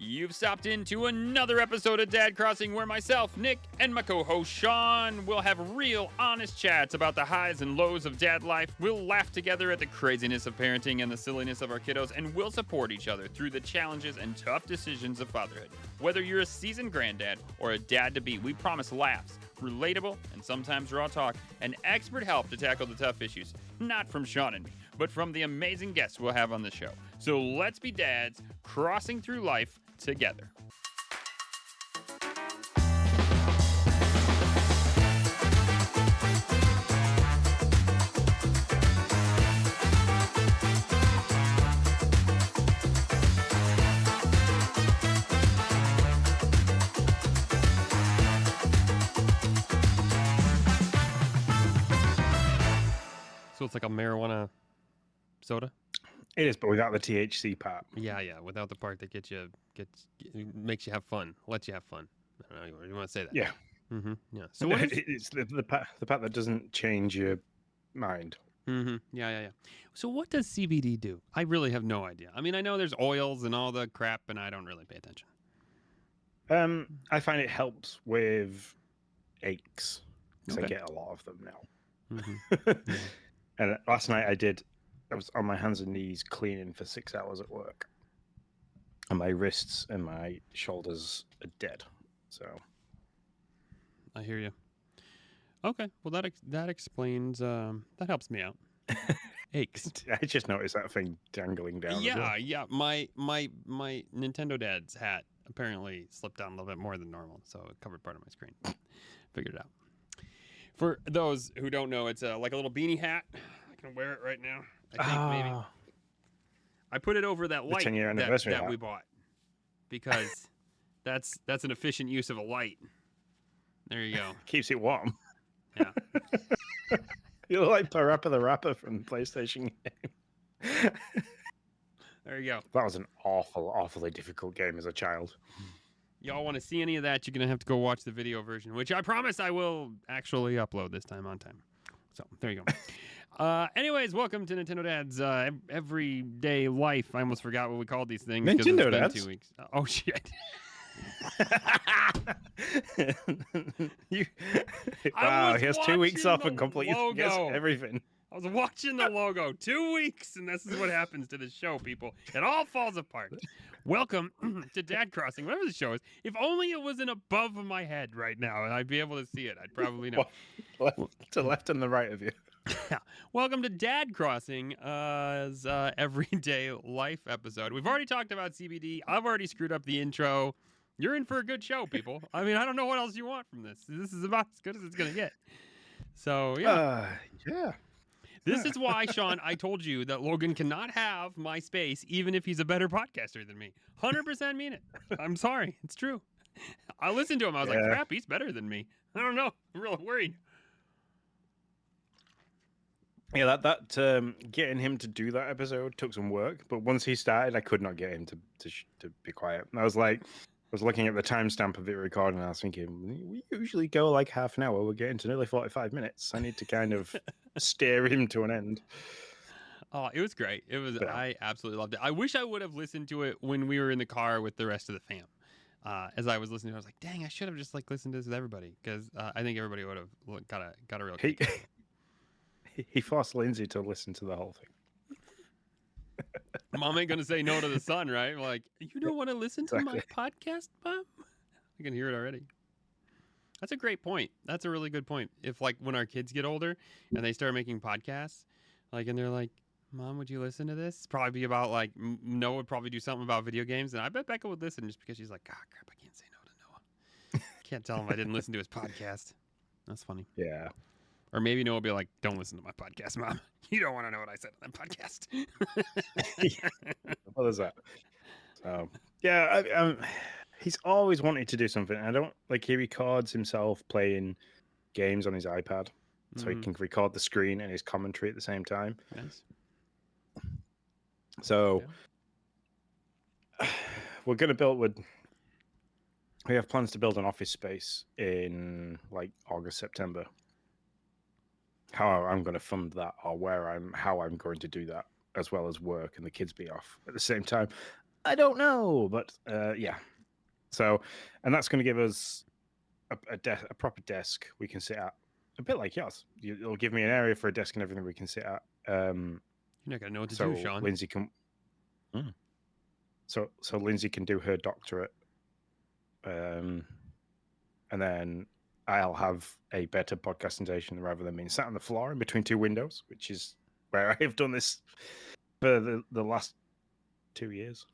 You've stopped into another episode of Dad Crossing where myself, Nick, and my co-host Sean will have real, honest chats about the highs and lows of dad life. We'll laugh together at the craziness of parenting and the silliness of our kiddos, and we'll support each other through the challenges and tough decisions of fatherhood. Whether you're a seasoned granddad or a dad-to-be, we promise laughs, relatable, and sometimes raw talk, and expert help to tackle the tough issues. Not from Sean and me, but from the amazing guests we'll have on the show. So let's be dads crossing through life together. So it's like a marijuana soda? It is, but without the THC part. Yeah, without the part that makes you have fun, lets you have fun. I don't know, you want to say that? Yeah. Mm-hmm. Yeah. So what is... It's the part that doesn't change your mind. Mm-hmm. Yeah. So what does CBD do? I really have no idea. I mean, I know there's oils and all the crap, and I don't really pay attention. I find it helps with aches because Okay. I get a lot of them now. Mm-hmm. And last night I was on my hands and knees cleaning for 6 hours at work, and my wrists and my shoulders are dead. So I hear you. Okay, well that explains. That helps me out. Aches. I just noticed that thing dangling down. as well. Yeah. My Nintendo Dad's hat apparently slipped down a little bit more than normal, so it covered part of my screen. Figured it out. For those who don't know, it's like a little beanie hat. I can wear it right now. I think maybe. I put it over that light 10-year anniversary that hat. we bought because that's an efficient use of a light. There you go. Keeps it warm. Yeah. You look like Parappa the Rapper from the PlayStation game. There you go. That was an awfully difficult game as a child. Y'all want to see any of that, you're going to have to go watch the video version, which I promise I will actually upload this time on time. So, there you go. Anyways, welcome to Nintendo Dad's Everyday Life. I almost forgot what we called these things. 'Cause Nintendo it's been Dads? 2 weeks. Oh, shit. Wow, was he has 2 weeks watching off the and completely forgets logo. everything. I was watching the logo 2 weeks, and this is what happens to the show, people. It all falls apart. Welcome to Dad Crossing, whatever the show is. If only it wasn't above my head right now, and I'd be able to see it. I'd probably know. To left and the right of you. Welcome to Dad Crossing, everyday life episode. We've already talked about CBD. I've already screwed up the intro. You're in for a good show, people. I mean, I don't know what else you want from this. This is about as good as it's going to get. So, yeah. Yeah. This is why, Sean, I told you that Logan cannot have my space, even if he's a better podcaster than me. 100% mean it. I'm sorry. It's true. I listened to him. I was like, crap, he's better than me. I don't know. I'm really worried. Yeah, that getting him to do that episode took some work, but once he started, I could not get him to be quiet. I was looking at the timestamp of it recording, and I was thinking, we usually go like half an hour. We're getting to nearly 45 minutes. I need to kind of steer him to an end. Oh, it was great. It was. Yeah. I absolutely loved it. I wish I would have listened to it when we were in the car with the rest of the fam. As I was listening to it, I was like, dang, I should have just listened to this with everybody, because I think everybody would have got a real kick. He forced Lindsay to listen to the whole thing. Mom ain't going to say no to the son, right? Like, you don't want to listen to my podcast, Mom? I can hear it already. That's a great point. That's a really good point. If, like, when our kids get older and they start making podcasts, like, and they're like, Mom, would you listen to this? It's probably be about, like, Noah would probably do something about video games, and I bet Becca would listen just because she's like, crap, I can't say no to Noah. Can't tell him I didn't listen to his podcast. That's funny. Yeah. Or maybe Noah will be like, don't listen to my podcast, Mom. You don't want to know what I said on that podcast. What is that? So, yeah, he's always wanted to do something. I don't like, he records himself playing games on his iPad, so he can record the screen and his commentary at the same time. Nice. So, we're going to we have plans to build an office space in like August, September. How I'm going to fund that, or how I'm going to do that, as well as work and the kids be off at the same time. I don't know, but yeah. So, and that's going to give us a proper desk we can sit at, a bit like yours. It'll give me an area for a desk and everything we can sit at. You're not gonna know what to do, Sean. Lindsay can. So Lindsay can do her doctorate, and then I'll have a better podcasting station rather than being sat on the floor in between two windows, which is where I have done this for the last 2 years.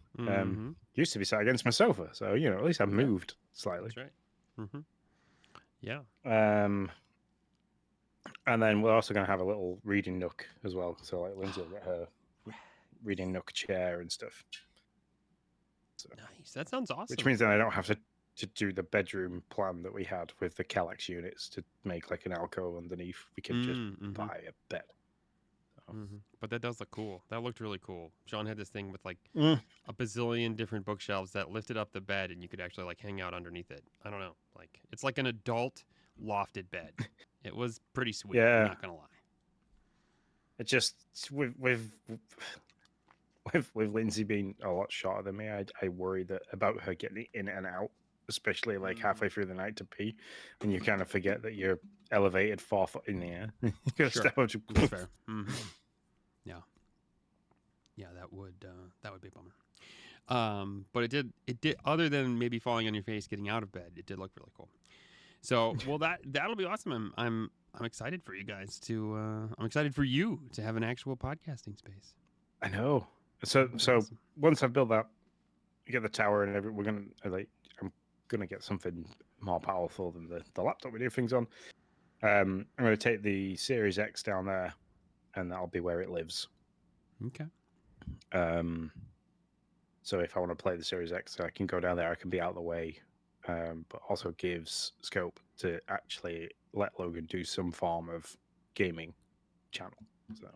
Used to be sat against my sofa, so at least I've moved slightly. That's right. Yeah. And then we're also going to have a little reading nook as well. So like Lindsay will get her reading nook chair and stuff. So, nice. That sounds awesome. Which means that I don't have to do the bedroom plan that we had with the Kallax units to make like an alcove underneath. We can just buy a bed. So. But that does look cool. That looked really cool. Sean had this thing with like a bazillion different bookshelves that lifted up the bed and you could actually like hang out underneath it. I don't know. Like it's like an adult lofted bed. It was pretty sweet. Yeah. I'm not gonna lie. It just with Lindsay being a lot shorter than me, I worry about her getting in and out, especially like halfway through the night to pee, and you kind of forget that you're elevated 4 foot in the air. Sure. That's fair. Yeah, that would be a bummer. But it did. Other than maybe falling on your face, getting out of bed, it did look really cool. So, well, that'll be awesome. I'm excited for you guys to. I'm excited for you to have an actual podcasting space. I know. So awesome. Once I build that, get the tower and everything, I'm gonna get something more powerful than the laptop we do things on. I'm gonna take the Series X down there, and that'll be where it lives. Okay. So if I want to play the Series X, I can go down there. I can be out of the way, but also gives scope to actually let Logan do some form of gaming channel. So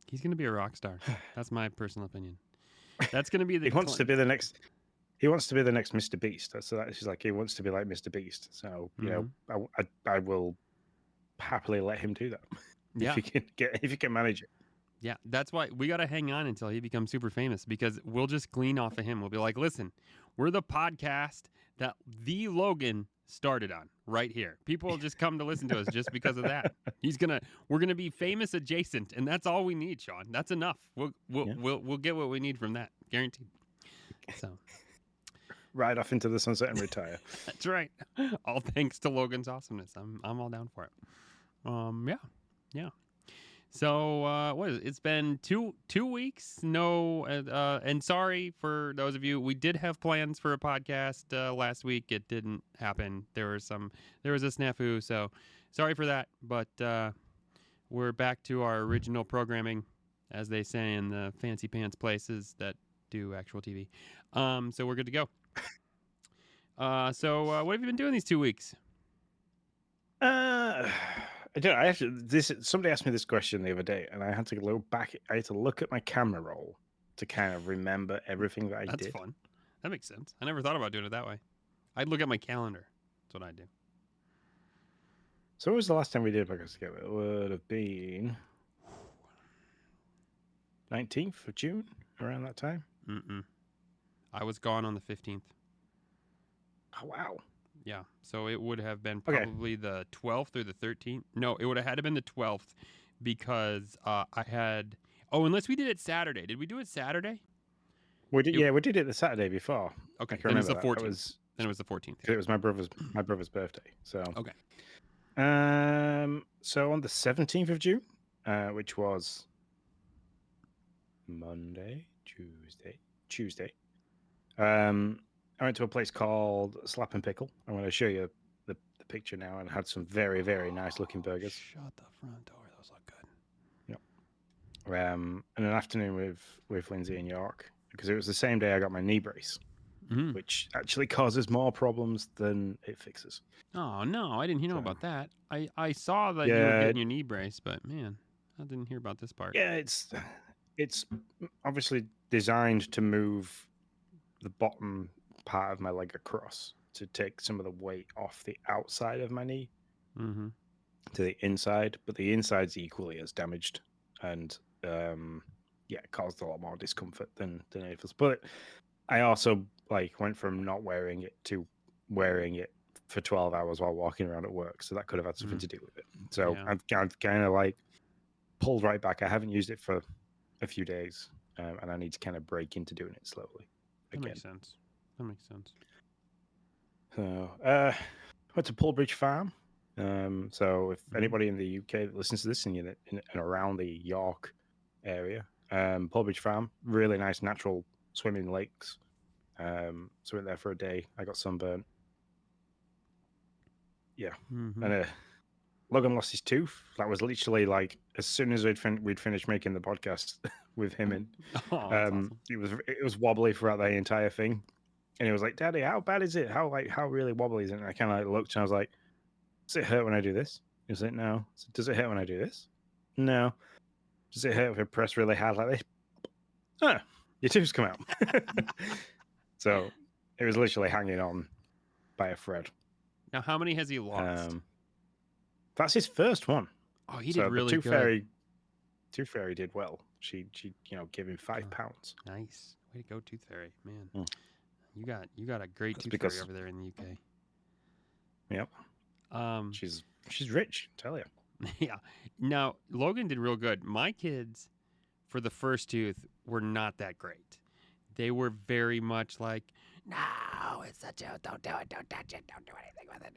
he's gonna be a rock star. That's my personal opinion. That's gonna be the. He wants to be the next. He wants to be the next Mr. Beast. So that's like he wants to be like Mr. Beast. So I will happily let him do that. Yeah. If he can manage it. Yeah, that's why we got to hang on until he becomes super famous, because we'll just glean off of him. We'll be like, listen, we're the podcast that the Logan started on right here. People will just come to listen to us just because of that. We're gonna be famous adjacent, and that's all we need, Sean. That's enough. We'll get what we need from that, guaranteed. So ride off into the sunset and retire. That's right. All thanks to Logan's awesomeness. I'm all down for it. Yeah. So what is it? It's been two weeks. No, and sorry for those of you. We did have plans for a podcast last week. It didn't happen. There was a snafu. So sorry for that. But we're back to our original programming, as they say in the fancy pants places that do actual TV. So we're good to go. So what have you been doing these 2 weeks? I don't. Somebody asked me this question the other day, and I had to look back. I had to look at my camera roll to kind of remember everything that I did. That's fun. That makes sense. I never thought about doing it that way. I'd look at my calendar. That's what I do. So what was the last time we did a podcast together? It would have been 19th of June, around that time. I was gone on the 15th. Oh, wow. Yeah, so it would have been probably the 12th or the 13th. No, it would have had to been the 12th because I had... Oh, unless we did it Saturday. Did we do it Saturday? We did. We did it the Saturday before. Okay, then it was the 14th. Then it was the 14th. It was my brother's birthday. So okay. So on the 17th of June, which was Tuesday. I went to a place called Slap and Pickle. I'm going to show you the picture now, and had some very, very nice looking burgers. Shut the front door. Those look good. Yep. And an afternoon with Lindsay in York, because it was the same day I got my knee brace, which actually causes more problems than it fixes. Oh, no. I didn't know about that. I saw that you were getting your knee brace, but man, I didn't hear about this part. Yeah, it's obviously designed to move the bottom part of my leg across to take some of the weight off the outside of my knee to the inside, but the inside's equally as damaged, and yeah, it caused a lot more discomfort than anything else. But I also like went from not wearing it to wearing it for 12 hours while walking around at work, so that could have had something to do with it. So Yeah. I've kind of like pulled right back. I haven't used it for a few days, and I need to kind of break into doing it slowly That again. makes sense. That makes sense. So went to Pullbridge Farm. So if anybody in the UK that listens to this and you're in and around the York area, Pullbridge Farm, really nice natural swimming lakes. So went there for a day. I got sunburnt. Yeah, and Logan lost his tooth. That was literally like as soon as we'd finished making the podcast with him in. Oh, that's awesome. It was wobbly throughout the entire thing, and he was like, "Daddy, how bad is it? How really wobbly is it?" And I kind of like looked and I was like, "Does it hurt when I do this?" He was like, "No." I said, "Does it hurt when I do this?" "No." "Does it hurt if I press really hard like this?" "Ah, your tooth's come out." So it was literally hanging on by a thread. Now, how many has he lost? That's his first one. Oh, he did really the good. Tooth Fairy did well. She gave him £5. Nice. Way to go, Tooth Fairy. Man. You got a great Tooth because- Fairy over there in the UK. Yep. She's rich, tell you. Yeah. Now, Logan did real good. My kids, for the first tooth, were not that great. They were very much like, no, it's a tooth. Don't do it. Don't touch it. Don't do anything with it.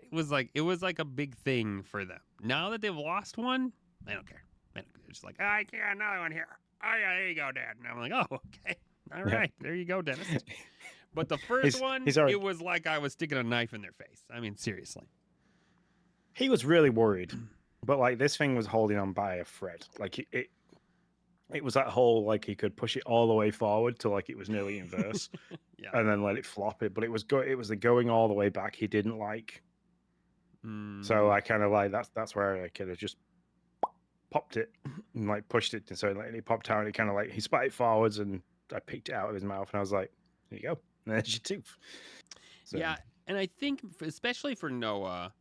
It was like a big thing for them. Now that they've lost one, they don't care. They're just like, I got another one here. Oh yeah, there you go, Dad. And I'm like, oh, okay. All right. There you go, dentist. But the first one, it was like I was sticking a knife in their face. I mean, seriously. He was really worried, but like this thing was holding on by a thread. Like it was that whole like he could push it all the way forward till like it was nearly inverse, and then let it flop it. But it was the going all the way back he didn't like. So I kind of like that's where I could have just popped it and like pushed it, and so like it popped out and it kind of like he spat it forwards and I picked it out of his mouth and I was like, there you go, and there's your tooth. So. Yeah, and I think especially for Noah,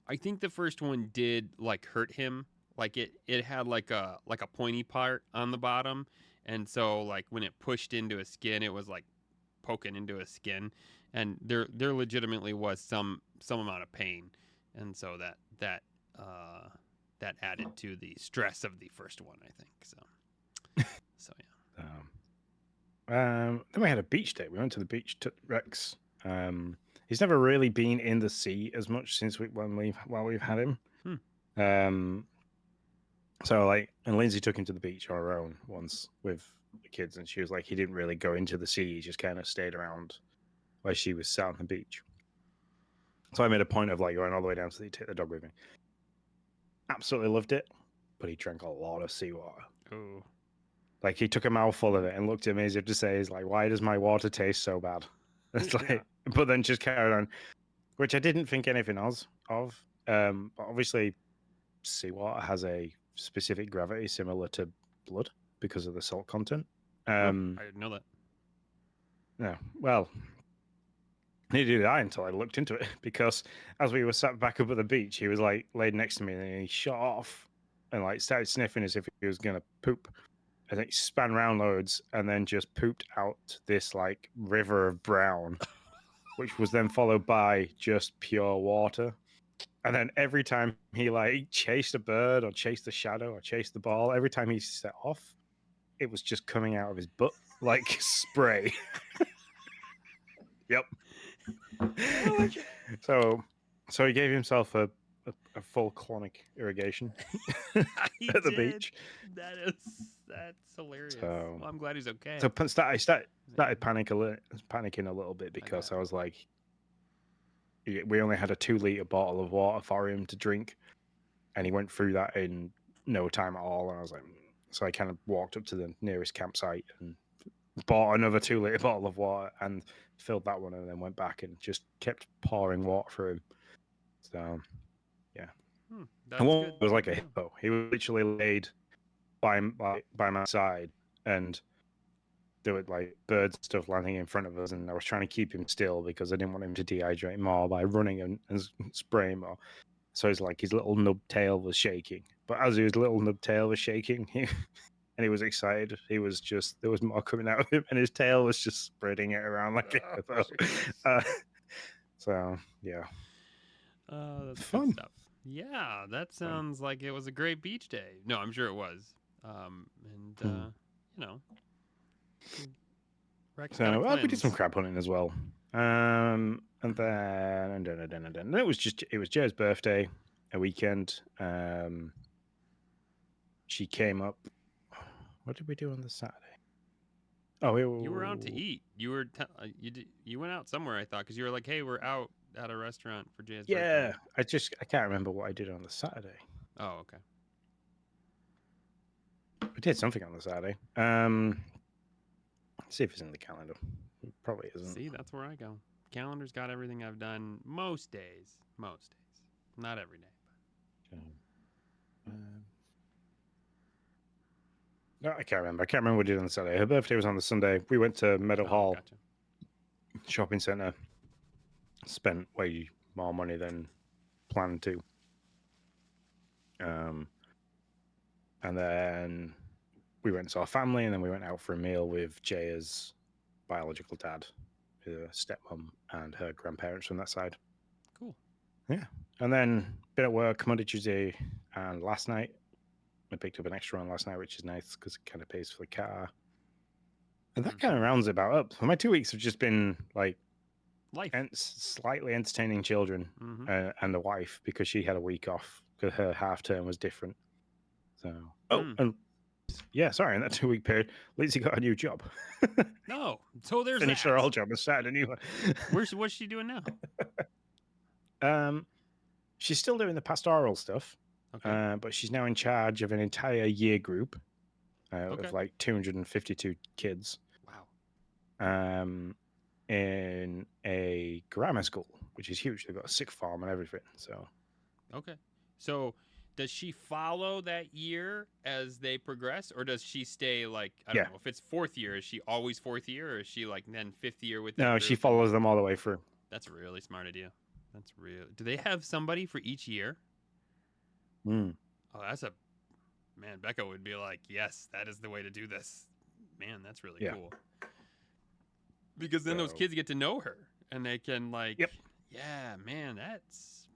I think the first one did like hurt him. Like it had like a pointy part on the bottom, and so like when it pushed into his skin, it was like poking into his skin, and there legitimately was some amount of pain, and so that added to the stress of the first one, I think. So yeah. Then we had a beach day. We went to the beach to Rex. He's never really been in the sea as much since while we've had him. So like, and Lindsay took him to the beach on her own once with the kids, and she was like, he didn't really go into the sea; he just kind of stayed around where she was sat on the beach. So I made a point of like going all the way down to take the dog with me. Absolutely loved it, but he drank a lot of seawater. Oh. Like he took a mouthful of it and looked at me as if to say, "Is like, why does my water taste so bad?" It's like, but then just carried on, which I didn't think anything of. But obviously, seawater has a specific gravity similar to blood because of the salt content. I didn't know that. No, well, neither did I until I looked into it, because as we were sat back up at the beach, he was like laid next to me and he shot off and like started sniffing as if he was gonna poop. I think span round loads and then just pooped out this like river of brown, which was then followed by just pure water. And then every time he like chased a bird or chased a shadow or chased the ball, every time he set off, it was just coming out of his butt like spray. Yep. So he gave himself a full colonic irrigation at the beach. That's hilarious. So, well, I'm glad he's okay. So I started panicking a little bit because I was like, we only had a 2-liter bottle of water for him to drink, and he went through that in no time at all. And I was like, so I kind of walked up to the nearest campsite and bought another 2-liter bottle of water and filled that one, and then went back and just kept pouring water through him. So, yeah. And one was like a hippo. He was literally laid by my side, and there were like birds and stuff landing in front of us, and I was trying to keep him still because I didn't want him to dehydrate more by running and spraying more. So it's like his little nub tail was shaking. But as his little nub tail was shaking, and he was excited. He was just, there was more coming out of him, and his tail was just spreading it around like a hippo. So yeah, That's fun. good stuff. Yeah, that sounds like it was a great beach day. No, I'm sure it was. You know, So we did some crab hunting as well. And then it was Joe's birthday, a weekend. She came up. What did we do on the Saturday? Oh, you were out to eat. You were you went out somewhere, I thought, because you were like, "Hey, we're out at a restaurant for Jay's birthday." Yeah, I can't remember what I did on the Saturday. Oh, okay. We did something on the Saturday. Let's see if it's in the calendar. It probably isn't. See, that's where I go. Calendar's got everything I've done most days. Most days, not every day. No, I can't remember. I can't remember what we did on the Saturday. Her birthday was on the Sunday. We went to Meadow Hall Gotcha. shopping center. Spent way more money than planned to. And then we went to our family, and then we went out for a meal with Jaya's biological dad, her stepmom, and her grandparents from that side. Cool. Yeah. And then bit at work Monday, Tuesday, and last night. I picked up an extra one last night, which is nice because it kind of pays for the car. And that kind of rounds it about up. My 2 weeks have just been like life, and slightly entertaining children and the wife because she had a week off because her half term was different. So and yeah, sorry, in that 2 week period, Lizzie got a new job. No, so there's finished her old job and started a new one. What's she doing now? She's still doing the pastoral stuff. Okay. But she's now in charge of an entire year group of like 252 kids. Wow. In a grammar school, which is huge. They've got a sixth form and everything. So. Okay. So does she follow that year as they progress, or does she stay like, I don't know, if it's fourth year, is she always fourth year, or is she like then fifth year with that? No, she follows them all the way through. That's a really smart idea. That's real. Do they have somebody for each year? Oh, man, Becca would be like, yes, that is the way to do this. Man, that's really cool. Because then those kids get to know her and they can like, yeah, man, that's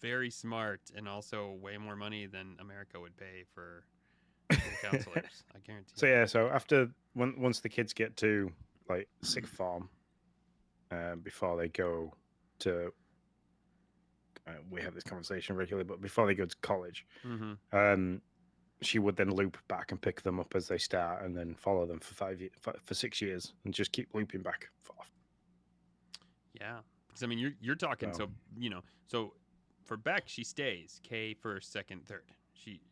very smart and also way more money than America would pay for counselors. I guarantee. So yeah, so after once the kids get to like sixth form, before they go to, we have this conversation regularly, but before they go to college, she would then loop back and pick them up as they start, and then follow them for 6 years, and just keep looping back and forth. Yeah, because I mean, you're talking so for Beck, she stays K first, second, third.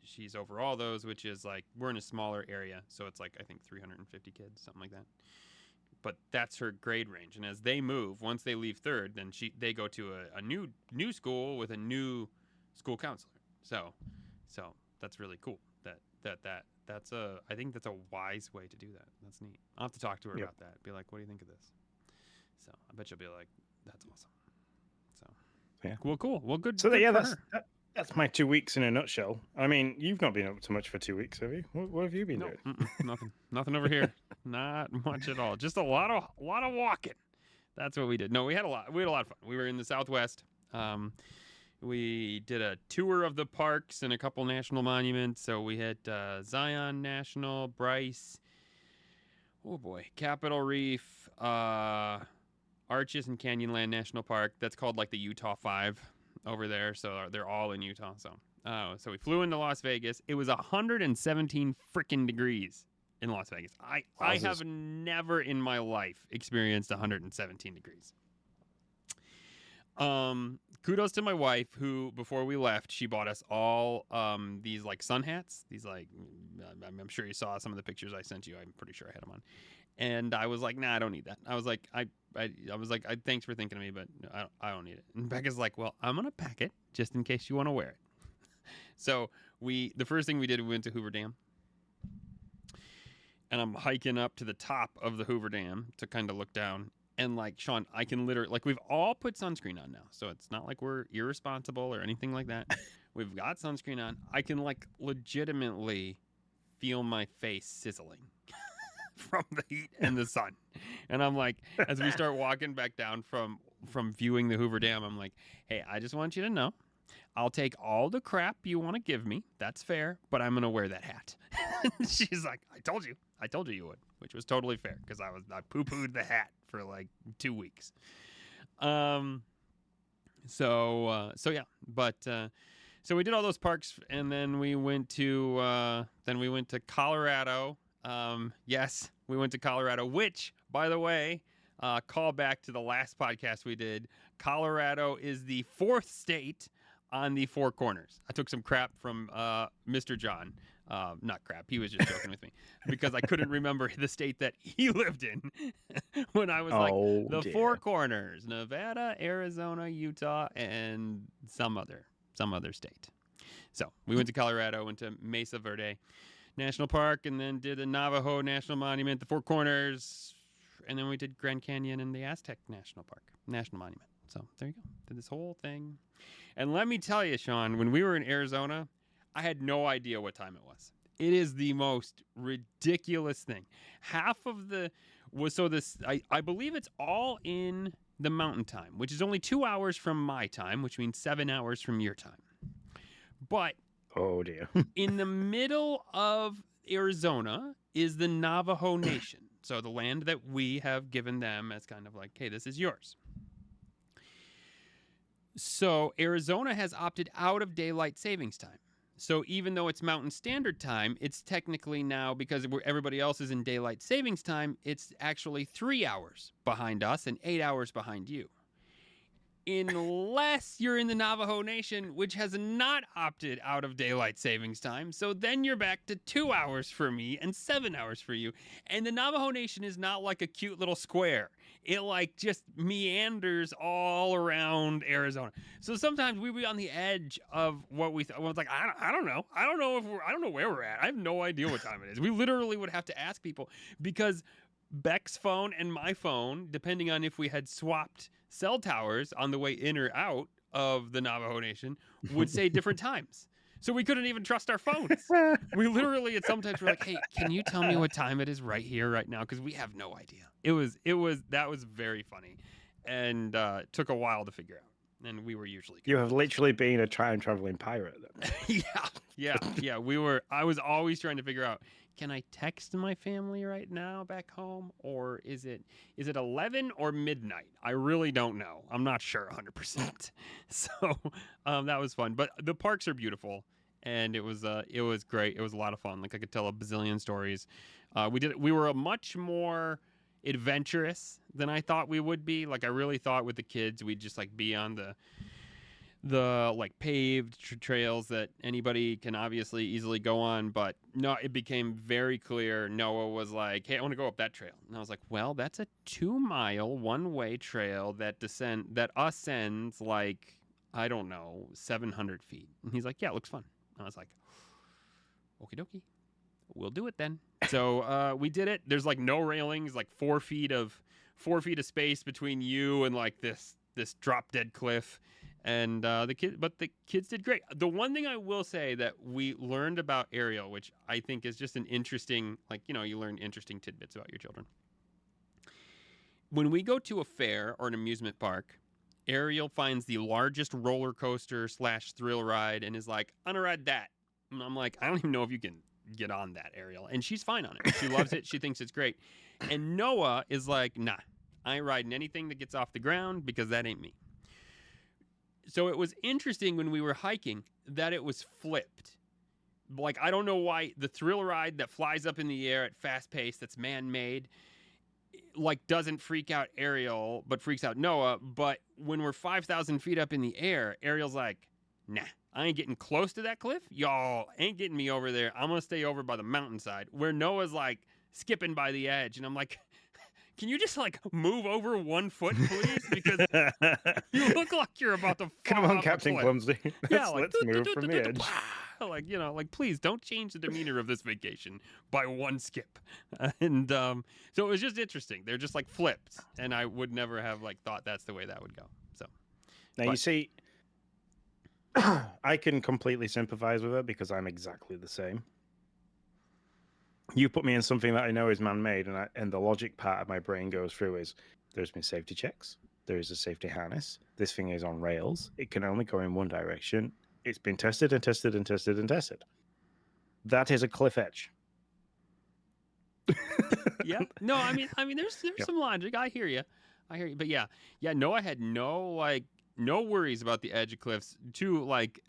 She's over all those, which is like we're in a smaller area, so it's like I think 350 kids, something like that. But that's her grade range, and as they move, once they leave third, then they go to a new school with a new school counselor. So that's really cool. I think that's a wise way to do that. That's neat. I'll have to talk to her about that. Be like, what do you think of this? So I bet she'll be like, that's awesome. So yeah, cool. Well, good. So good that's my 2 weeks in a nutshell. I mean, you've not been up to much for 2 weeks, have you? What have you been doing? Nothing over here. Not much at all. Just a lot of walking. That's what we did. No, we had a lot of fun. We were in the Southwest. We did a tour of the parks and a couple national monuments. So we hit Zion National, Bryce, Capitol Reef, Arches and Canyonland National Park. That's called like the Utah 5 over there. So they're all in Utah. So we flew into Las Vegas. It was 117 freaking degrees in Las Vegas. I have never in my life experienced 117 degrees. Kudos to my wife who, before we left, she bought us all these like sun hats. These like, I'm sure you saw some of the pictures I sent you. I'm pretty sure I had them on. And I was like, nah, I don't need that. I was like, thanks for thinking of me, but I don't need it. And Becca's like, well, I'm gonna pack it just in case you want to wear it. So the first thing we did, we went to Hoover Dam. And I'm hiking up to the top of the Hoover Dam to kind of look down. And like, Sean, I can literally, like, we've all put sunscreen on now. So it's not like we're irresponsible or anything like that. We've got sunscreen on. I can like legitimately feel my face sizzling from the heat and the sun. And I'm like, as we start walking back down from viewing the Hoover Dam, I'm like, hey, I just want you to know, I'll take all the crap you want to give me. That's fair, but I'm going to wear that hat. She's like, I told you you would, which was totally fair because I poo-pooed the hat for like 2 weeks. So yeah, but so we did all those parks, and then we went to Colorado. Yes, we went to Colorado, which, by the way, call back to the last podcast we did. Colorado is the 4th state on the 4 corners. I took some crap from Mr. John. Not crap. He was just joking with me because I couldn't remember the state that he lived in when I was the 4 corners: Nevada, Arizona, Utah, and some other state. So we went to Colorado, went to Mesa Verde National Park, and then did the Navajo National Monument, the 4 corners, and then we did Grand Canyon and the Aztec National Monument. So there you go. Did this whole thing. And let me tell you, Sean, when we were in Arizona, I had no idea what time it was. It is the most ridiculous thing. Half of I believe it's all in the mountain time, which is only 2 hours from my time, which means 7 hours from your time. But oh dear. in the middle of Arizona is the Navajo Nation. So the land that we have given them as kind of like, hey, this is yours. So Arizona has opted out of daylight savings time. So even though it's Mountain Standard Time, it's technically now, because everybody else is in daylight savings time, it's actually 3 hours behind us and 8 hours behind you. Unless you're in the Navajo Nation, which has not opted out of daylight savings time. So then you're back to 2 hours for me and 7 hours for you. And the Navajo Nation is not like a cute little square. It like just meanders all around Arizona. So sometimes we'd be on the edge of what we thought. I was like, I don't know. I don't know where we're at. I have no idea what time it is. We literally would have to ask people because Beck's phone and my phone, depending on if we had swapped cell towers on the way in or out of the Navajo Nation, would say different times. So we couldn't even trust our phones. We literally at sometimes we're like, hey, can you tell me what time it is right here, right now? Because we have no idea. That was very funny. And took a while to figure out. And we were usually good. You have literally been a time traveling pirate then. Yeah. I was always trying to figure out, can I text my family right now back home, or is it 11 or midnight? I really don't know. I'm not sure 100%. So that was fun. But the parks are beautiful, and it was great. It was a lot of fun. Like I could tell a bazillion stories. We were much more adventurous than I thought we would be. Like I really thought with the kids we'd just like be on the like paved trails that anybody can obviously easily go on, but no, it became very clear. Noah was like, hey, I want to go up that trail. And I was like, well, that's a 2-mile one-way trail that ascends like, I don't know, 700 feet. And he's like, yeah, it looks fun. And I was like, okie dokie, we'll do it then. So we did it. There's like no railings, like 4 feet of space between you and like this drop dead cliff. And the kids did great. The one thing I will say that we learned about Ariel, which I think is just an interesting, like, you know, you learn interesting tidbits about your children. When we go to a fair or an amusement park, Ariel finds the largest roller coaster / thrill ride and is like, I'm gonna ride that. And I'm like, I don't even know if you can get on that, Ariel. And she's fine on it. She loves it. She thinks it's great. And Noah is like, nah, I ain't riding anything that gets off the ground because that ain't me. So it was interesting when we were hiking that it was flipped. Like, I don't know why the thrill ride that flies up in the air at fast pace that's man-made, like, doesn't freak out Ariel, but freaks out Noah. But when we're 5,000 feet up in the air, Ariel's like, nah, I ain't getting close to that cliff. Y'all ain't getting me over there. I'm going to stay over by the mountainside, where Noah's, like, skipping by the edge. And I'm like, can you just like move over 1 foot, please? Because you look like you're about to fall Come on, off Captain a cliff. Clumsy. Yeah, like, let's move from the edge. Like, you know, like, please don't change the demeanor of this vacation by 1 skip. And so it was just interesting. They're just like flipped, and I would never have like thought that's the way that would go. So now you see, I can completely sympathize with her because I'm exactly the same. You put me in something that I know is man-made, and the logic part of my brain goes through is there's been safety checks. There is a safety harness. This thing is on rails. It can only go in one direction. It's been tested and tested and tested and tested. That is a cliff edge. Yeah. No, I mean, there's some logic. I hear you. But yeah, no, I had no worries about the edge of cliffs to like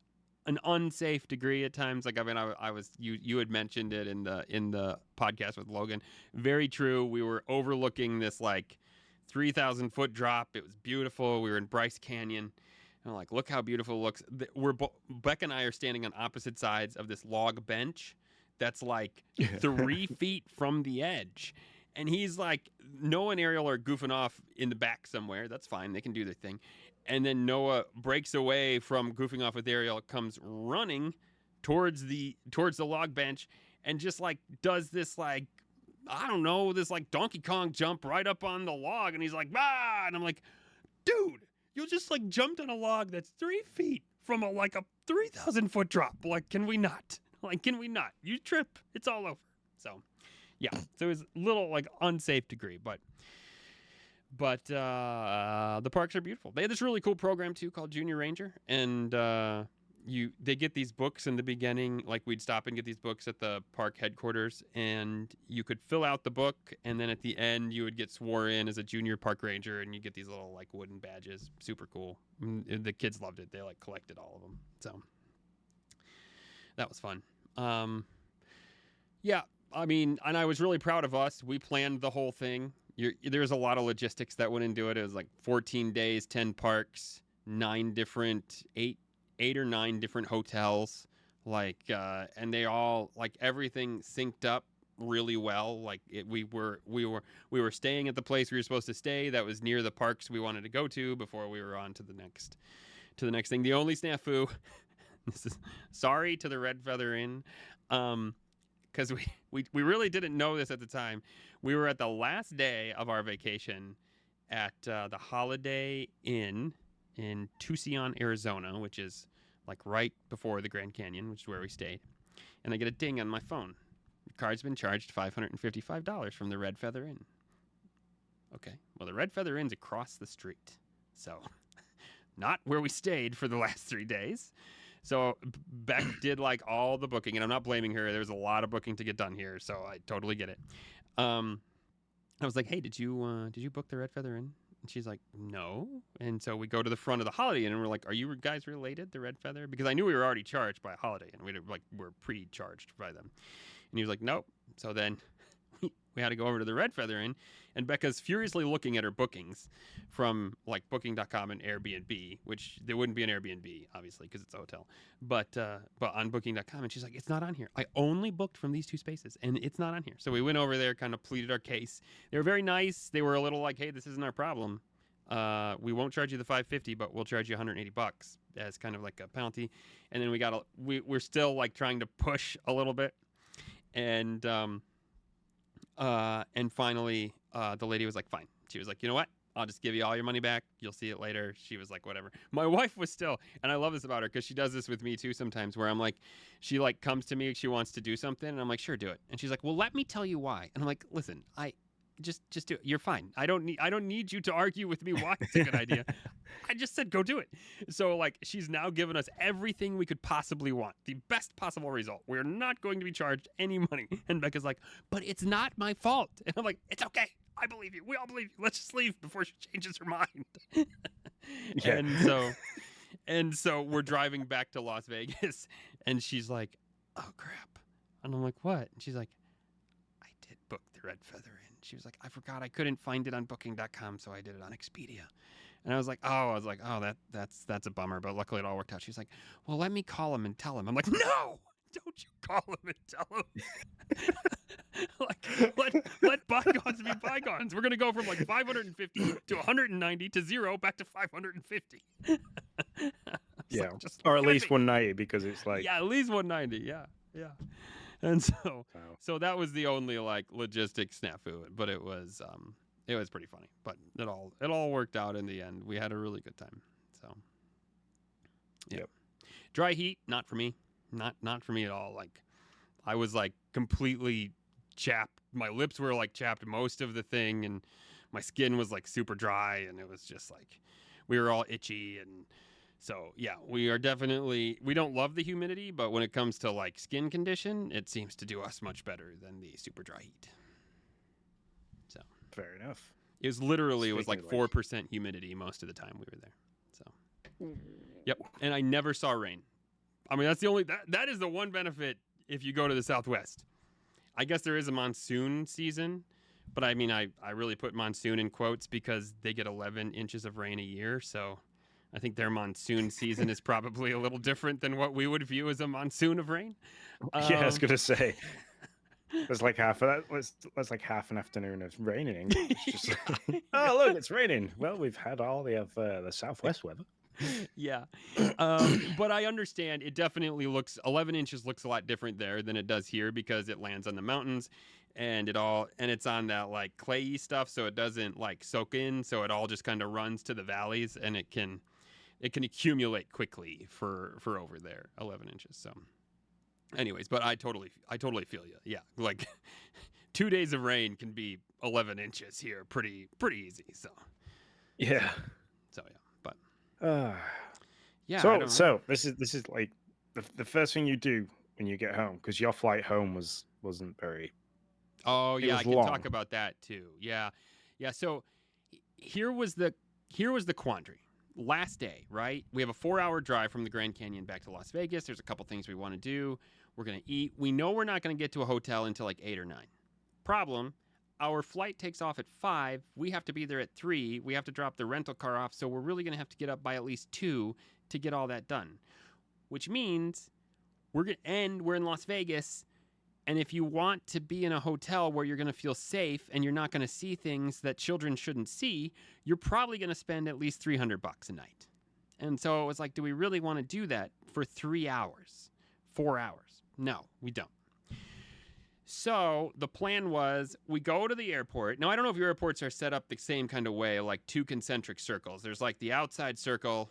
an unsafe degree at times. Like, I mean, I was you had mentioned it in the podcast with Logan. Very true. We were overlooking this like 3,000-foot drop. It was beautiful. We were in Bryce Canyon. And I'm like, look how beautiful it looks. Beck and I are standing on opposite sides of this log bench that's like 3 feet from the edge. And he's like, Noah and Ariel are goofing off in the back somewhere. That's fine. They can do their thing. And then Noah breaks away from goofing off with Ariel, comes running towards the log bench, and just like does this like, I don't know, this like Donkey Kong jump right up on the log. And he's like, ah! And I'm like, dude, you just like jumped on a log that's 3 feet from a 3,000-foot drop. Like, can we not? You trip. It's all over. So, yeah. So it was a little like unsafe degree, but the parks are beautiful. They had this really cool program too called Junior Ranger, and they get these books in the beginning. Like, we'd stop and get these books at the park headquarters, and you could fill out the book, and then at the end you would get sworn in as a junior park ranger, and you get these little like wooden badges. Super cool. And the kids loved it. They like collected all of them. So that was fun. Yeah, I mean, and I was really proud of us. We planned the whole thing. There's a lot of logistics that went into it. It was like 14 days, 10 parks, 8 or 9 different hotels. Like, and they all like everything synced up really well. Like, we were staying at the place we were supposed to stay. That was near the parks we wanted to go to before we were on to the next thing. The only snafu. This is sorry to the Red Feather Inn, because we really didn't know this at the time. We were at the last day of our vacation at the Holiday Inn in Tucson, Arizona, which is like right before the Grand Canyon, which is where we stayed. And I get a ding on my phone. Your card's been charged $555 from the Red Feather Inn. Okay, well, the Red Feather Inn's across the street, so not where we stayed for the last 3 days. So Beck did like all the booking, and I'm not blaming her. There's a lot of booking to get done here, so I totally get it. I was like, "Hey, did you book the Red Feather Inn?" And she's like, "No." And so we go to the front of the Holiday Inn, and we're like, "Are you guys related, the Red Feather?" Because I knew we were already charged by Holiday Inn. We're pre-charged by them. And he was like, "Nope." So then we had to go over to the Red Feather Inn, and Becca's furiously looking at her bookings from like Booking.com and Airbnb, which there wouldn't be an Airbnb obviously because it's a hotel, but on Booking.com, and she's like, "It's not on here. I only booked from these 2 spaces, and it's not on here." So we went over there, kind of pleaded our case. They were very nice. They were a little like, "Hey, this isn't our problem. We won't charge you the $550, but we'll charge you $180 as kind of like a penalty." And then we're still like trying to push a little bit, and finally, the lady was like, "Fine." She was like, "You know what? I'll just give you all your money back. You'll see it later." She was like, "Whatever." My wife was still, and I love this about her because she does this with me too sometimes, where I'm like, she like comes to me, she wants to do something, and I'm like, "Sure, do it." And she's like, "Well, let me tell you why." And I'm like, "Listen, I just do it. You're fine. I don't need you to argue with me why it's a good idea. I just said go do it." So like, she's now given us everything we could possibly want, the best possible result. We're not going to be charged any money. And Becca's like, "But it's not my fault." And I'm like, "It's okay. I believe you. We all believe you. Let's just leave before she changes her mind." Yeah. And so we're driving back to Las Vegas, and she's like, "Oh crap." And I'm like, "What?" And she's like, "I did book the Red Feather Inn." She was like, "I forgot I couldn't find it on Booking.com, so I did it on Expedia." And I was like, that's a bummer, but luckily it all worked out. She's like, "Well, let me call him and tell him." I'm like, "No, don't you call him and tell him." Like, let bygones be bygones. We're gonna go from like 550 to 190 to 0 back to 550. Yeah, like, just or at least 190 because it's like, yeah, at least 190. Yeah. And so that was the only like logistic snafu, but it was pretty funny. But it all worked out in the end. We had a really good time. So yeah. Yep. Dry heat, not for me. Not for me at all. Like, I was like completely chapped. My lips were like chapped most of the thing, and my skin was like super dry, and it was just like we were all itchy. And so yeah, we don't love the humidity, but when it comes to like skin condition, it seems to do us much better than the super dry heat. So Fair enough. it was literally, it was Speaking like of, 4% humidity most of the time we were there. So yep, and I never saw rain. I mean, that's the only that is the one benefit if you go to the Southwest. I guess there is a monsoon season, but I mean, I really put monsoon in quotes because they get 11 inches of rain a year. So I think their monsoon season is probably a little different than what we would view as a monsoon of rain. Yeah, I was gonna say. There's like half of that. That's like half an afternoon of raining. It's just like, oh look, it's raining. Well, we've had all the Southwest weather. Yeah. But I understand it definitely 11 inches looks a lot different there than it does here because it lands on the mountains and it's on that like clayey stuff. So it doesn't like soak in. So it all just kind of runs to the valleys and it can accumulate quickly for over there, 11 inches. So anyways, but I totally feel you. Yeah. Like 2 days of rain can be 11 inches here pretty easy. So Yeah. So yeah, but yeah. I don't know. So this is like the first thing you do when you get home, because your flight home wasn't very. Oh it yeah, was I can long. talk about that too. Yeah. So here was the quandary. Last day, right? We have a 4-hour drive from the Grand Canyon back to Las Vegas. There's a couple things we want to do. We're gonna eat. We know we're not gonna get to a hotel until like 8 or 9. Problem: our flight takes off at 5. We have to be there at 3. We have to drop the rental car off, so we're really gonna have to get up by at least 2 to get all that done. Which means we're in Las Vegas. And if you want to be in a hotel where you're going to feel safe and you're not going to see things that children shouldn't see, you're probably going to spend at least $300 a night. And so it was like, do we really want to do that for 3 hours, 4 hours? No, we don't. So the plan was we go to the airport. Now, I don't know if your airports are set up the same kind of way, like 2 concentric circles. There's like the outside circle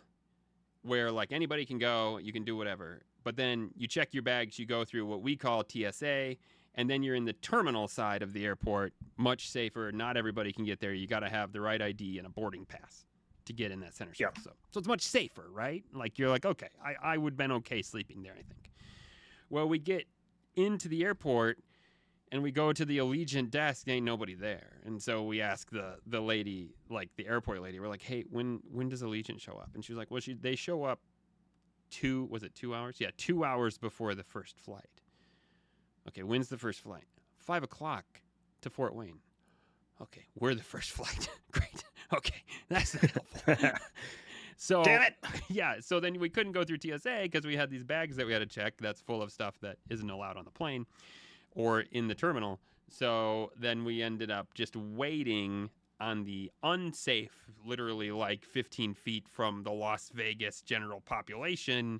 where like anybody can go, you can do whatever. But then you check your bags, you go through what we call TSA, and then you're in the terminal side of the airport, much safer. Not everybody can get there. You got to have the right ID and a boarding pass to get in that center circle. Yep. So it's much safer, right? Like you're like, okay, I would have been okay sleeping there, I think. Well, we get into the airport and we go to the Allegiant desk, ain't nobody there. And so we ask the lady, like the airport lady, we're like, hey, when does Allegiant show up? And she was like, well, they show up 2 hours? Yeah, 2 hours before the first flight. Okay, when's the first flight? 5 o'clock to Fort Wayne. Okay, we're the first flight. Great. Okay, that's helpful. So, damn it. Yeah, so then we couldn't go through TSA because we had these bags that we had to check that's full of stuff that isn't allowed on the plane or in the terminal. So then we ended up just waiting on the unsafe, literally like 15 feet from the Las Vegas general population,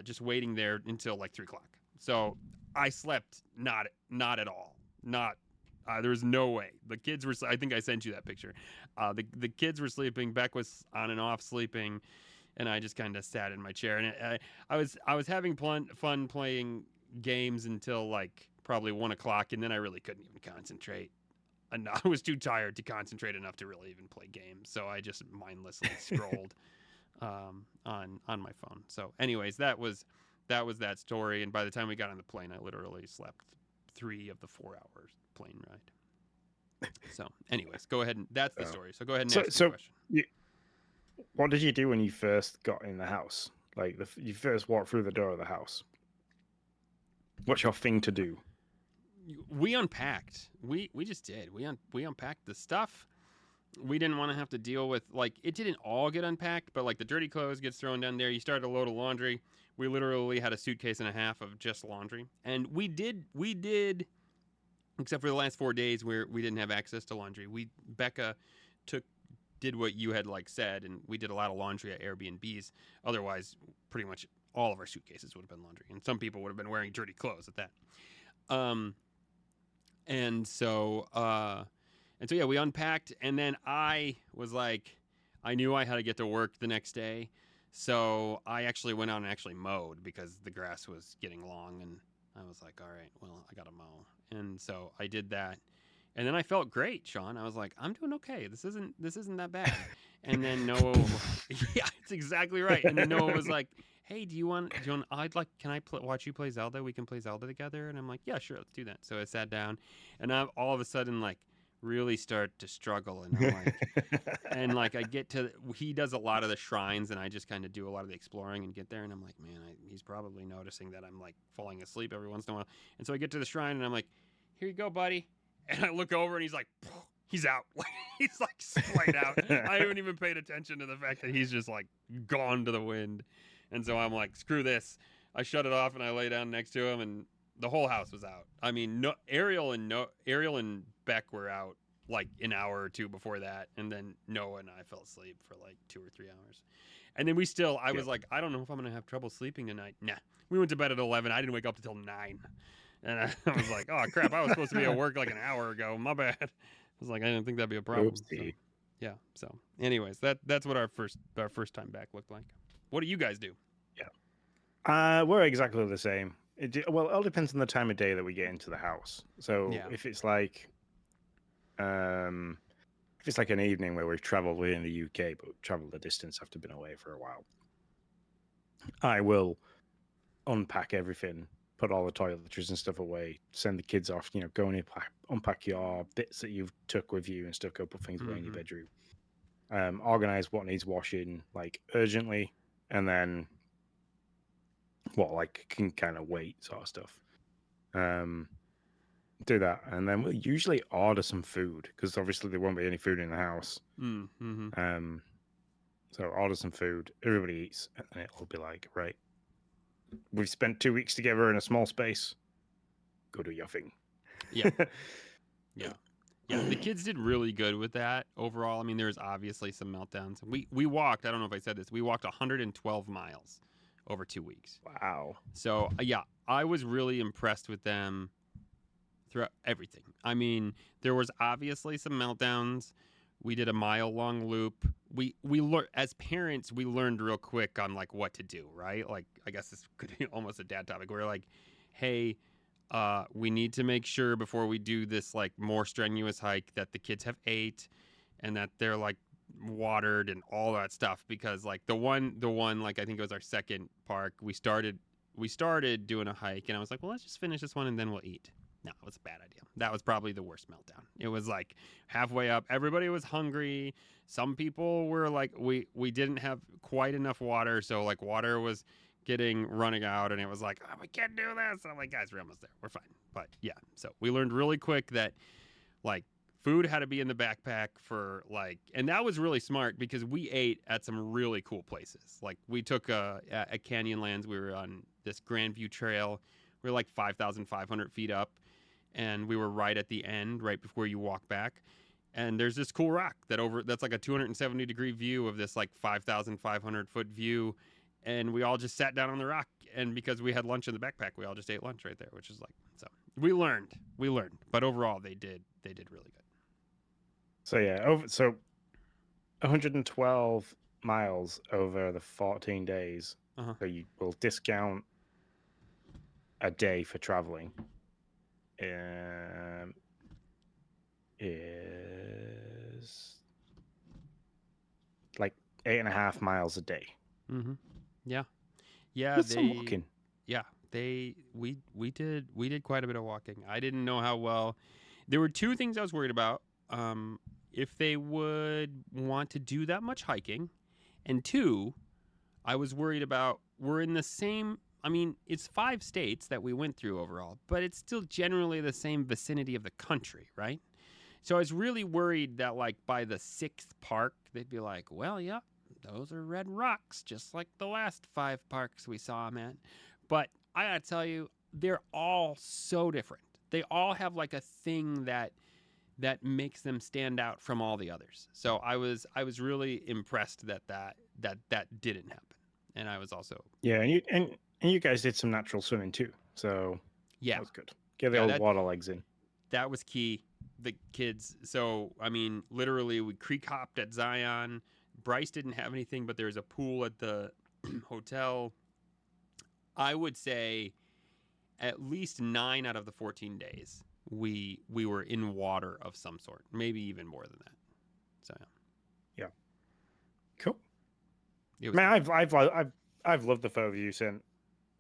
just waiting there until like 3 o'clock. So I slept not at all. There was no way. The kids were, I think I sent you that picture. The kids were sleeping. Beck was on and off sleeping. And I just kind of sat in my chair. And I was having fun playing games until like probably 1 o'clock. And then I really couldn't even concentrate. And I was too tired to concentrate enough to really even play games. So I just mindlessly scrolled on my phone. So anyways, that was that story. And by the time we got on the plane, I literally slept 3 of the 4 hours plane ride. So anyways, go ahead. That's the story. So go ahead and ask the question. What did you do when you first got in the house? Like you first walked through the door of the house. What's your thing to do? We unpacked. We just did. We unpacked the stuff. We didn't want to have to deal with, like, it didn't all get unpacked, but like the dirty clothes gets thrown down there. You start a load of laundry. We literally had a suitcase and a half of just laundry. And we did, except for the last 4 days where we didn't have access to laundry. Becca did what you had like said, and we did a lot of laundry at Airbnbs. Otherwise, pretty much all of our suitcases would have been laundry, and some people would have been wearing dirty clothes at that. And so yeah, we unpacked, and then I was like, I knew I had to get to work the next day, so I actually went out and actually mowed because the grass was getting long, and I was like, all right, well, I got to mow. And so I did that. And then I felt great, Sean. I was like, I'm doing okay. This isn't that bad. And then Noah, yeah, it's exactly right. And then Noah was like, hey, can I watch you play Zelda? We can play Zelda together. And I'm like, yeah, sure, let's do that. So I sat down, and I'm all of a sudden like really start to struggle. And I'm like, and like he does a lot of the shrines, and I just kind of do a lot of the exploring and get there. And I'm like, man, he's probably noticing that I'm like falling asleep every once in a while. And so I get to the shrine, and I'm like, here you go, buddy. And I look over, and he's like, he's out. He's like splayed out. I haven't even paid attention to the fact that he's just like gone to the wind. And so I'm like, screw this. I shut it off, and I lay down next to him, and the whole house was out. I mean, Ariel and Beck were out like an hour or two before that, and then Noah and I fell asleep for like 2 or 3 hours. And then I was like, I don't know if I'm gonna have trouble sleeping tonight. Nah. We went to bed at 11. I didn't wake up until 9. And I was like, oh crap, I was supposed to be at work like an hour ago. My bad. I was like, I didn't think that'd be a problem. Oopsie. So, yeah. So anyways, that's what our first time back looked like. What do you guys do? Yeah. We're exactly the same. It all depends on the time of day that we get into the house. So if it's like an evening where we've traveled within the UK but traveled a distance after being away for a while, I will unpack everything, put all the toiletries and stuff away, send the kids off, go and unpack your bits that you've took with you and stuff, go put things away in your bedroom. Organize what needs washing like urgently, and then what like can kind of wait sort of stuff. Do that, and then we'll usually order some food because obviously there won't be any food in the house. So order some food, everybody eats, and then it'll be like, right, we've spent 2 weeks together in a small space. Go do your thing. Yeah. Yeah, the kids did really good with that overall. I mean, there's obviously some meltdowns. We walked, I don't know if I said this, we walked 112 miles over 2 weeks. Wow. So, yeah, I was really impressed with them throughout everything. I mean, there was obviously some meltdowns. We did a mile-long loop. We learned, as parents, we learned real quick on like what to do, right? Like, I guess this could be almost a dad topic. We're like, hey, we need to make sure before we do this like more strenuous hike that the kids have ate and that they're like watered and all that stuff, because like the one like I think it was our second park, we started doing a hike, and I was like, well, let's just finish this one and then we'll eat. No, it was a bad idea. That was probably the worst meltdown. It was like halfway up, everybody was hungry. Some people were like, we didn't have quite enough water, so like water was running out, and it was like, oh, we can't do this. And I'm like, guys, we're almost there. We're fine. But yeah, so we learned really quick that like food had to be in the backpack for like, and that was really smart because we ate at some really cool places. Like we took at Canyonlands, we were on this Grandview Trail. We were like 5,500 feet up, and we were right at the end, right before you walk back. And there's this cool rock that's like a 270-degree view of this like 5,500 foot view. And we all just sat down on the rock, and because we had lunch in the backpack, we all just ate lunch right there, which is like, so we learned, but overall they did really good. So yeah, 112 miles over the 14 days. So you will discount a day for traveling. Is like 8.5 miles a day. Yeah. That's some walking. Yeah, we did quite a bit of walking. I didn't know how well. There were 2 things I was worried about. If they would want to do that much hiking, and 2, I was worried about, we're in the same, I mean, it's 5 states that we went through overall, but it's still generally the same vicinity of the country, right? So I was really worried that like by the 6th park, they'd be like, well, yeah, those are red rocks, just like the last 5 parks we saw them at. But I gotta tell you, they're all so different. They all have like a thing that makes them stand out from all the others. So I was really impressed that didn't happen. And I was also and you guys did some natural swimming too. So yeah, that was good. Get the old water legs in. That was key. The kids. So I mean, literally, we creek hopped at Zion. Bryce didn't have anything, but there's a pool at the hotel. I would say at least 9 out of the 14 days we were in water of some sort, maybe even more than that. So yeah, cool. it was Man, I've loved the photos you sent.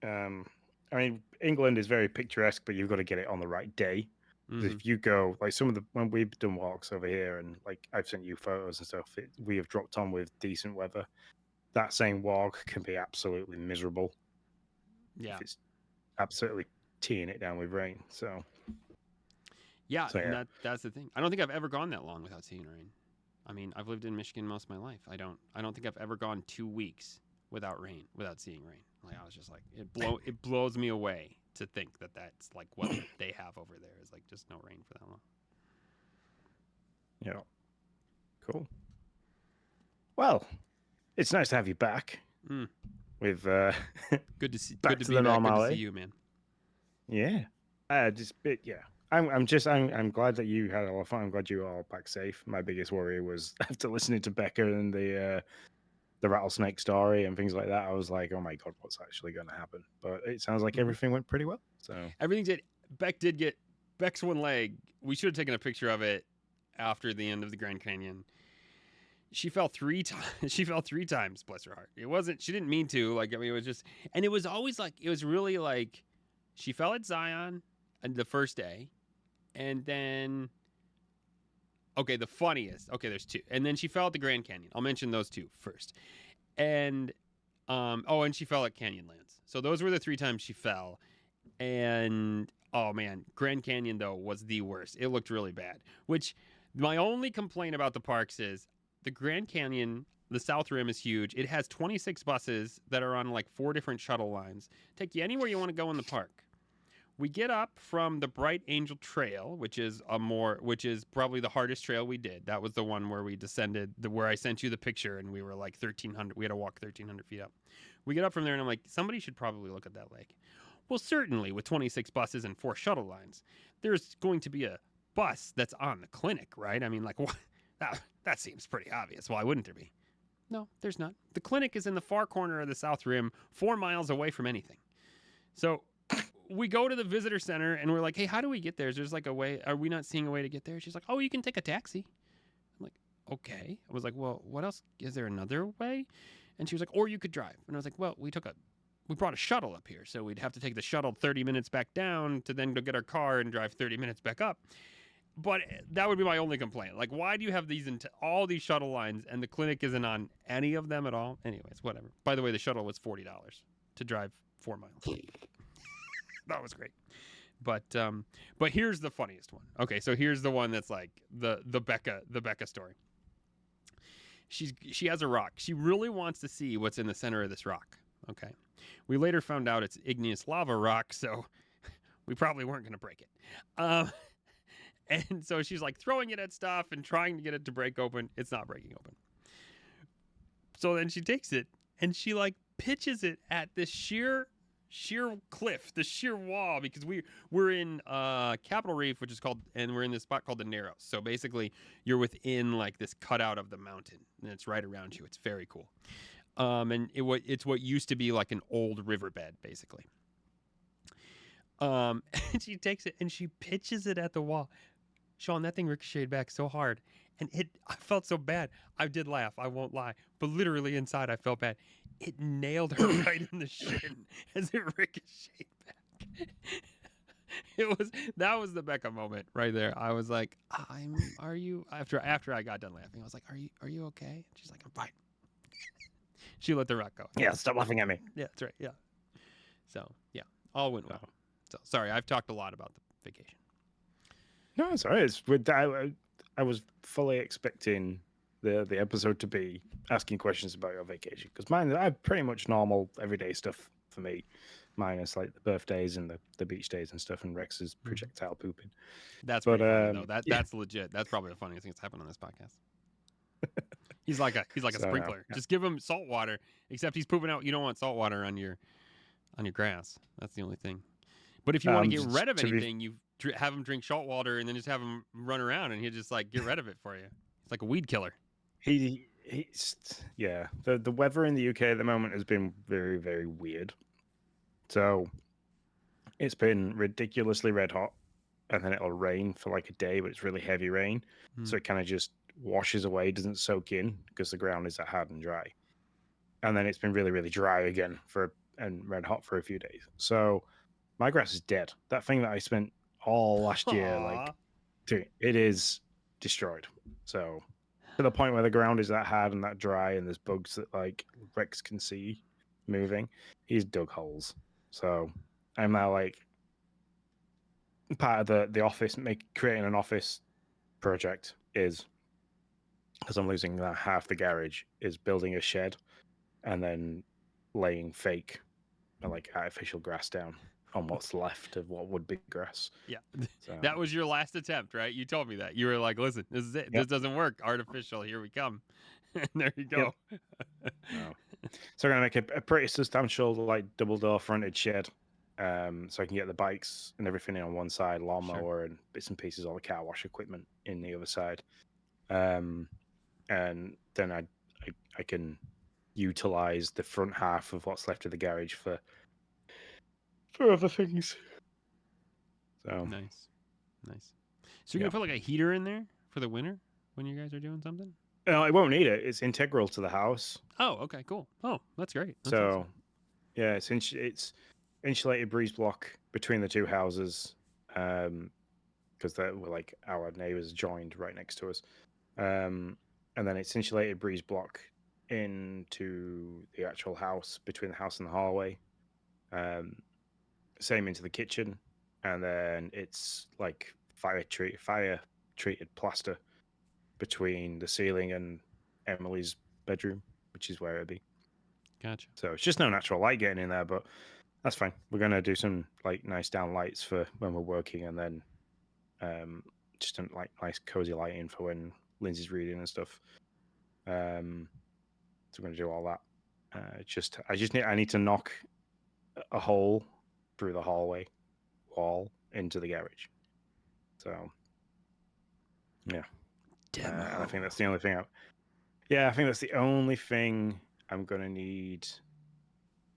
I mean, England is very picturesque, but you've got to get it on the right day. Because if you go, like some of the, when we've done walks over here, and like I've sent you photos and stuff, we have dropped on with decent weather. That same walk can be absolutely miserable. Yeah. If it's absolutely teeing it down with rain. So yeah, So, and yeah. that's the thing. I don't think I've ever gone that long without seeing rain. I mean, I've lived in Michigan most of my life. I don't think I've ever gone 2 weeks without rain, without seeing rain. Like I was just like it blows me away to think that that's like what they have over there is like just no rain for that long. Yeah. Cool. Well, it's nice to have you back. Mm. With Good to see. back Good to to be the back. Good to normality. see you, man. Yeah. Yeah. I'm glad that you had a lot of fun. I'm glad you were all back safe. My biggest worry was after listening to Becca and the rattlesnake story and things like that. I was like, oh my god, what's actually going to happen? But it sounds like everything went pretty well. So everything did. Beck did get Beck's one leg. We should have taken a picture of it after the end of the Grand Canyon. She fell 3 times. She fell 3 times. Bless her heart. It wasn't. She didn't mean to. Like I mean, it was just. And it was always like. It was really like. She fell at Zion, the first day, and then. Okay, the funniest. Okay, there's 2, and then she fell at the Grand Canyon. I'll mention those 2 first, and and she fell at Canyonlands. So those were the 3 times she fell, and oh man, Grand Canyon though was the worst. It looked really bad. Which my only complaint about the parks is the Grand Canyon. The South Rim is huge. It has 26 buses that are on like 4 different shuttle lines. Take you anywhere you want to go in the park. We get up from the Bright Angel Trail, which is probably the hardest trail we did. That was the one where we descended, where I sent you the picture, and we were like 1,300. We had to walk 1,300 feet up. We get up from there, and I'm like, somebody should probably look at that lake. Well, certainly with 26 buses and 4 shuttle lines, there's going to be a bus that's on the clinic, right? I mean, like, what? That seems pretty obvious. Why wouldn't there be? No, there's not. The clinic is in the far corner of the South Rim, 4 miles away from anything. So we go to the visitor center and we're like, hey, how do we get there? Is there's like a way? Are we not seeing a way to get there? She's like, oh, you can take a taxi. I'm like, okay. I was like, well, what else? Is there another way? And she was like, or you could drive. And I was like, well, we brought a shuttle up here. So we'd have to take the shuttle 30 minutes back down to then go get our car and drive 30 minutes back up. But that would be my only complaint. Like, why do you have all these shuttle lines and the clinic isn't on any of them at all? Anyways, whatever. By the way, the shuttle was $40 to drive 4 miles. That was great. But here's the funniest one. Okay, so here's the one that's like the Becca story. She has a rock. She really wants to see what's in the center of this rock. Okay. We later found out it's igneous lava rock, so we probably weren't going to break it. And so she's like throwing it at stuff and trying to get it to break open. It's not breaking open. So then she takes it and she like pitches it at this sheer cliff, the sheer wall, because we're in Capitol Reef, which is called, and we're in this spot called the Narrows. So basically, you're within like this cutout of the mountain, and it's right around you. It's very cool. And it's what used to be like an old riverbed, basically. And she takes it and she pitches it at the wall. Sean, that thing ricocheted back so hard, and I felt so bad. I did laugh, I won't lie, but literally inside I felt bad. It nailed her right in the shin as it ricocheted back. That was the Becca moment right there. I was like, are you, after I got done laughing, I was like, are you okay? And she's like, I'm fine. She let the rock go. yeah, stop laughing at me. Yeah, that's right. Yeah. So yeah, all went well. So sorry, I've talked a lot about the vacation. No, it's all right. I was fully expecting the episode to be asking questions about your vacation, because mine are pretty much normal everyday stuff for me, minus like the birthdays and the beach days and stuff, and Rex's projectile pooping. That's pretty funny, though. That's legit. That's probably the funniest thing that's happened on this podcast. He's like a sprinkler. Yeah. Just give him salt water, except he's pooping out. You don't want salt water on your grass. That's the only thing. But if you want to get rid of anything, you have him drink salt water and then just have him run around, and he'll just like get rid of it for you. It's like a weed killer. The weather in the UK at the moment has been very, very weird. So It's been ridiculously red hot, and then it'll rain for like a day, but it's really heavy rain. So it kind of just washes away, doesn't soak in because the ground is that hard and dry. And then it's been really, really dry again and red hot for a few days. So my grass is dead. That thing that I spent all last year, like, dude, it is destroyed. So to the point where the ground is that hard and that dry, and there's bugs that like Rex can see moving. He's dug holes. So I'm now like part of the office, creating an office project is, because I'm losing that half the garage, is building a shed and then laying fake like artificial grass down on what's left of what would be grass. Yeah. So, that was your last attempt, right? You told me that. You were like, listen, this is it. Yep. This doesn't work. Artificial. Here we come. And there you go. Yep. So I'm going to make a pretty substantial, like, double door fronted shed. So I can get the bikes and everything in on one side, lawnmower and bits and pieces, all the car wash equipment in the other side. And then I can utilize the front half of what's left of the garage for other things. So nice. So you're gonna put like a heater in there for the winter when you guys are doing something? No, I won't need it. It's integral to the house. Oh, okay, cool. Oh, that's great. That's so awesome. Yeah, it's insulated breeze block between the two houses, because they're like our neighbors joined right next to us, and then it's insulated breeze block into the actual house, between the house and the hallway, same into the kitchen, and then it's like fire treated plaster between the ceiling and Emily's bedroom, which is where it'd be. Gotcha. So it's just no natural light getting in there, but that's fine. We're gonna do some like nice down lights for when we're working, and then just like nice cozy lighting for when Lindsay's reading and stuff. So we're gonna do all that. I need to knock a hole through the hallway wall into the garage. So yeah, and I think that's the only thing. I think that's the only thing I'm gonna need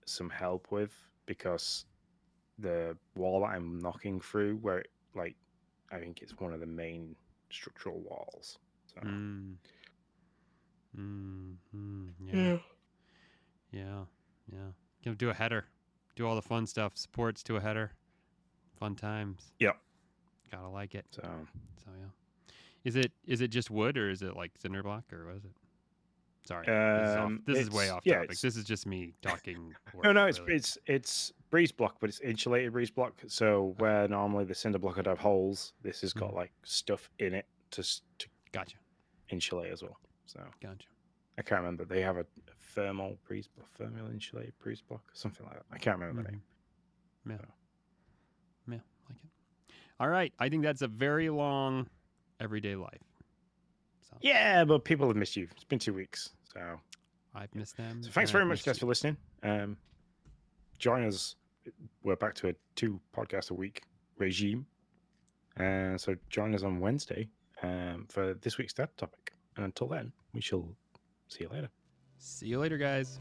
some help with, because the wall that I'm knocking through, where I think it's one of the main structural walls. So. Yeah. Do a header. Do all the fun stuff. Supports to a header. Fun times. Yep. Gotta like it. So yeah. Is it just wood, or is it like cinder block, or what is it? Sorry, this is way off topic. This is just me talking. No, it's breeze block, but it's insulated breeze block. So where normally the cinder block would have holes, this has got like stuff in it to gotcha insulate as well. So gotcha. I can't remember. They have a thermal insulated breeze block, something like that. I can't remember the name. Yeah, like it. All right, I think that's a very long everyday life. So. Yeah, but people have missed you. It's been 2 weeks, so I've missed them. So thanks very much, guys, for listening. Join us. We're back to a 2 podcasts a week regime. So join us on Wednesday for this week's Dad topic. And until then, we shall see you later. See you later, guys.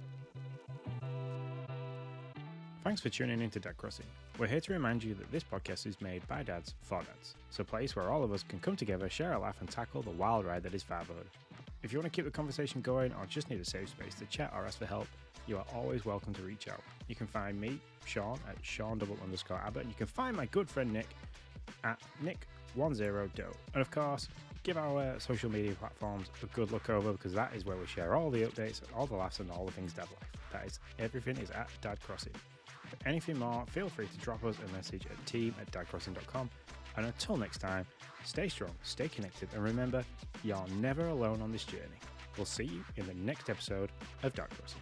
Thanks for tuning in to Dad Crossing. We're here to remind you that this podcast is made by dads for dads. It's a place where all of us can come together, share a laugh, and tackle the wild ride that is fatherhood. If you want to keep the conversation going or just need a safe space to chat or ask for help, you are always welcome to reach out. You can find me, Sean, at Sean_Abbott, and you can find my good friend Nick at Nick10Do. And of course, give our social media platforms a good look over, because that is where we share all the updates, all the laughs, and all the things dad life. That is, everything is at Dad Crossing. For anything more, feel free to drop us a message at team@dadcrossing.com. And until next time, stay strong, stay connected, and remember, you're never alone on this journey. We'll see you in the next episode of Dad Crossing.